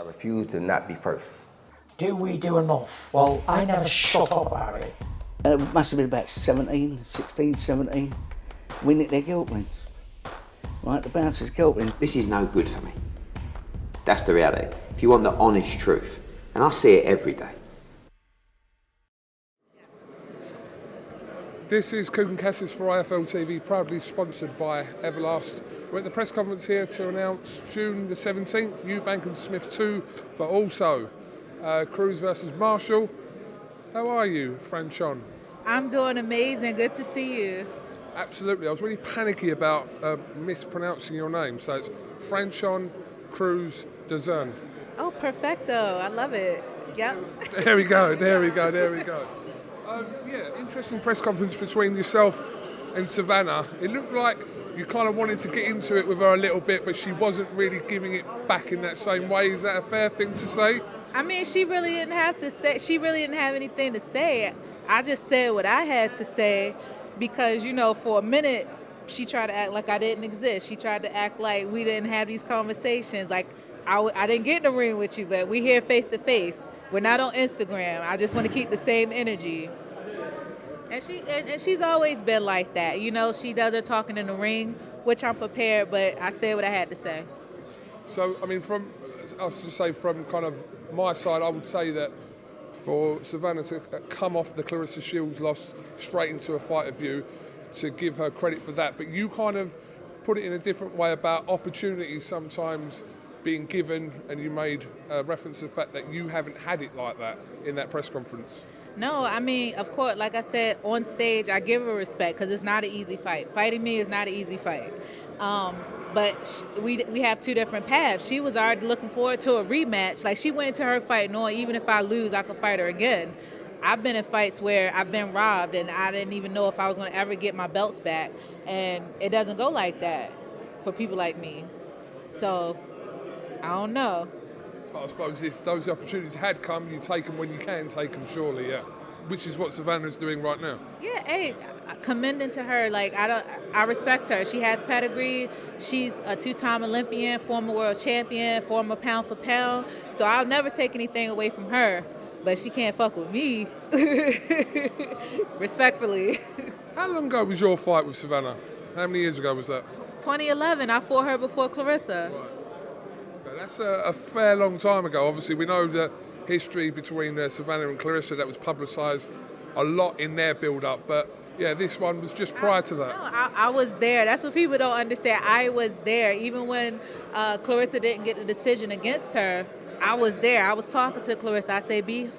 refuse to not be first. Do we do enough? Well, I never shut up about it. It must have been about 16, 17. We nicked their guilt rings. Right, the bouncer's guilt ring. This is no good for me. That's the reality. If you want the honest truth, and I see it every day. This is KUGAN CASSIUS for IFL TV, proudly sponsored by Everlast. We're at the press conference here to announce June the 17th, Eubank and Smith 2, but also Crews versus Marshall. How are you, Franchon? I'm doing amazing. Good to see you. Absolutely. I was really panicky about mispronouncing your name, so it's Franchon Crews-Dezurn. Oh, perfecto. I love it. Yep. There we go. Yeah, interesting press conference between yourself and Savannah. It looked like you kind of wanted to get into it with her a little bit, but she wasn't really giving it back in that same way. Is that a fair thing to say? I mean, she really didn't have to say. She really didn't have anything to say. I just said what I had to say because, you know, for a minute, she tried to act like I didn't exist. She tried to act like we didn't have these conversations. Like, I didn't get in the ring with you, but we here face to face. We're not on Instagram. I just want to keep the same energy. And she's always been like that. You know, she does her talking in the ring, which I'm prepared, but I said what I had to say. So, I mean, from kind of my side, I would say that for Savannah to come off the Clarissa Shields loss straight into a fight of you, to give her credit for that. But you kind of put it in a different way about opportunities sometimes being given, and you made reference to the fact that you haven't had it like that in that press conference. No, I mean, of course, like I said, on stage, I give her respect because it's not an easy fight. Fighting me is not an easy fight. But we have two different paths. She was already looking forward to a rematch. Like, she went into her fight knowing even if I lose, I could fight her again. I've been in fights where I've been robbed and I didn't even know if I was going to ever get my belts back. And it doesn't go like that for people like me. So, I don't know. I suppose if those opportunities had come, you take them when you can take them, surely, yeah. Which is what Savannah's doing right now. Yeah, hey, commending to her. Like, I respect her. She has pedigree. She's a two-time Olympian, former world champion, former pound for pound. So I'll never take anything away from her. But she can't fuck with me. Respectfully. How long ago was your fight with Savannah? How many years ago was that? 2011. I fought her before Clarissa. Right. That's a fair long time ago. Obviously, we know the history between Savannah and Clarissa that was publicised a lot in their build-up. But, yeah, this one was just prior to that. No, I was there. That's what people don't understand. I was there. Even when Clarissa didn't get the decision against her, I was there. I was talking to Clarissa. I said, be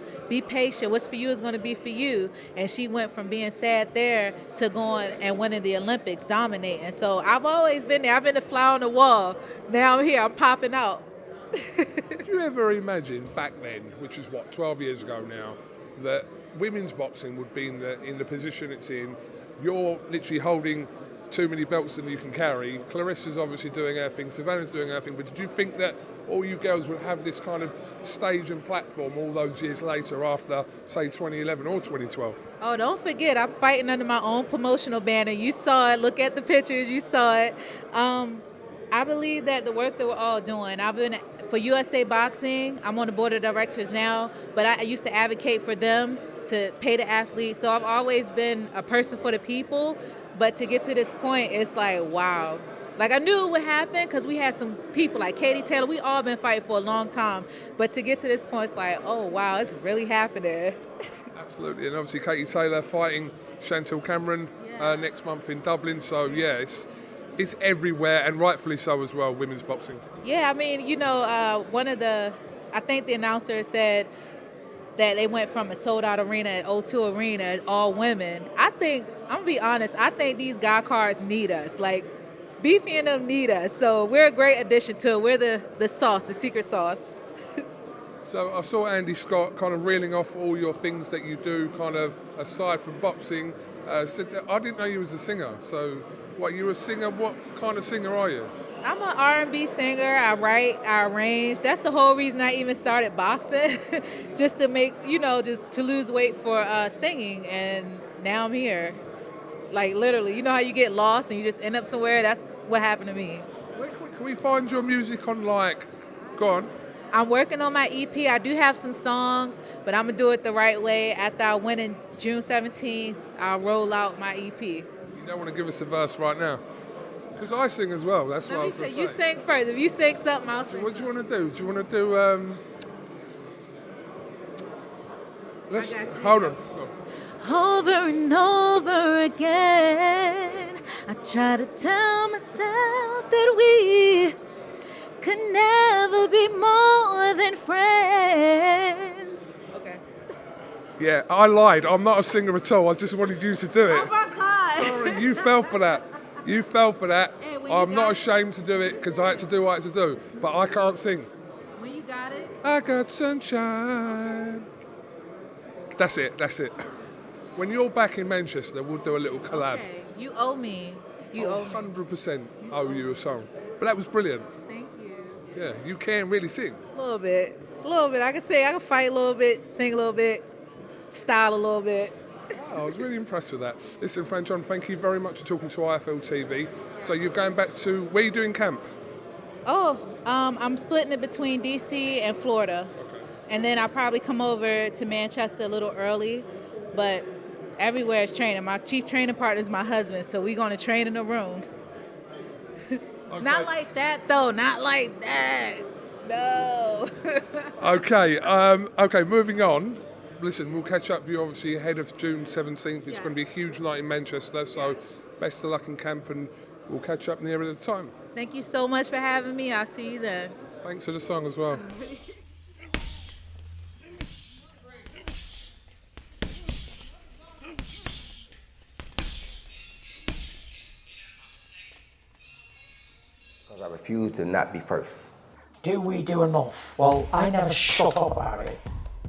patient. What's for you is going to be for you. And she went from being sad there to going and winning the Olympics, dominating. So I've always been there. I've been the fly on the wall. Now I'm here. I'm popping out. Did you ever imagine back then, which is 12 years ago now, that women's boxing would be in the position it's in? You're literally holding too many belts than you can carry. Clarissa's obviously doing her thing, Savannah's doing her thing, but did you think that all you girls would have this kind of stage and platform all those years later after, say, 2011 or 2012? Oh, don't forget, I'm fighting under my own promotional banner. You saw it. Look at the pictures. You saw it. I believe that the work that we're all doing, I've been for USA Boxing, I'm on the board of directors now, but I used to advocate for them to pay the athletes. So I've always been a person for the people, but to get to this point, it's like, wow. Like, I knew it would happen because we had some people like Katie Taylor. We all been fighting for a long time. But to get to this point, it's like, oh, wow, it's really happening. Absolutely. And obviously Katie Taylor fighting Chantel Cameron next month in Dublin. So, yeah, it's everywhere, and rightfully so as well, women's boxing. Yeah, I mean, you know, I think the announcer said that they went from a sold-out arena at O2 Arena, all women. I'm going to be honest, I think these guy cards need us. Like, Beefy and them need us. So we're a great addition to it. We're the sauce, the secret sauce. So I saw Andy Scott kind of reeling off all your things that you do kind of aside from boxing. Said, I didn't know you was a singer. So what, you a singer? What kind of singer are you? I'm an R&B singer. I write, I arrange. That's the whole reason I even started boxing, just to make, just to lose weight for singing. And now I'm here. Like, literally, you know how you get lost and you just end up somewhere? That's what happened to me. Can we find your music on, go on? I'm working on my EP. I do have some songs, but I'm gonna do it the right way. After I win in June 17th, I'll roll out my EP. You don't want to give us a verse right now? Because I sing as well, that's what I was going to say. You sing first. If you sing something, I'll sing. What do you want to do? Do you want to do, let's, hold on. Over and over again, I try to tell myself that we could never be more than friends. Okay. Yeah, I lied. I'm not a singer at all. I just wanted you to do it. Oh my God. Sorry, you fell for that. You fell for that. Hey, when I'm you not got ashamed to do it because I had to do what I had to do. But I can't sing. When you got it? I got sunshine. That's it. That's it. When you're back in Manchester, we'll do a little collab. Okay. You owe me. You owe me. 100% owe you a song. But that was brilliant. Thank you. Yeah, you can really sing. A little bit. A little bit. I can sing. I can fight a little bit, sing a little bit, style a little bit. Wow, I was really impressed with that. Listen, Franchon, thank you very much for talking to IFL TV. So you're going back to, where are you doing camp? Oh, I'm splitting it between DC and Florida. Okay. And then I'll probably come over to Manchester a little early, but everywhere is training. My chief training partner is my husband, so we're going to train in a room. Okay. Not like that, though. Not like that. No. Okay, moving on. Listen, we'll catch up with you obviously ahead of June 17th. It's going to be a huge night in Manchester, so best of luck in camp and we'll catch up nearer the time. Thank you so much for having me. I'll see you then. Thanks for the song as well. Because I refuse to not be first. Do we do enough? Well, I never shut up about it.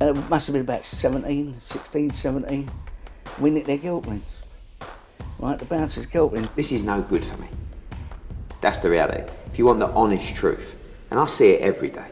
It must have been about 17, 16, 17. We nicked their guilt rings. Right, the bouncers' guilt rings. This is no good for me. That's the reality. If you want the honest truth, and I see it every day,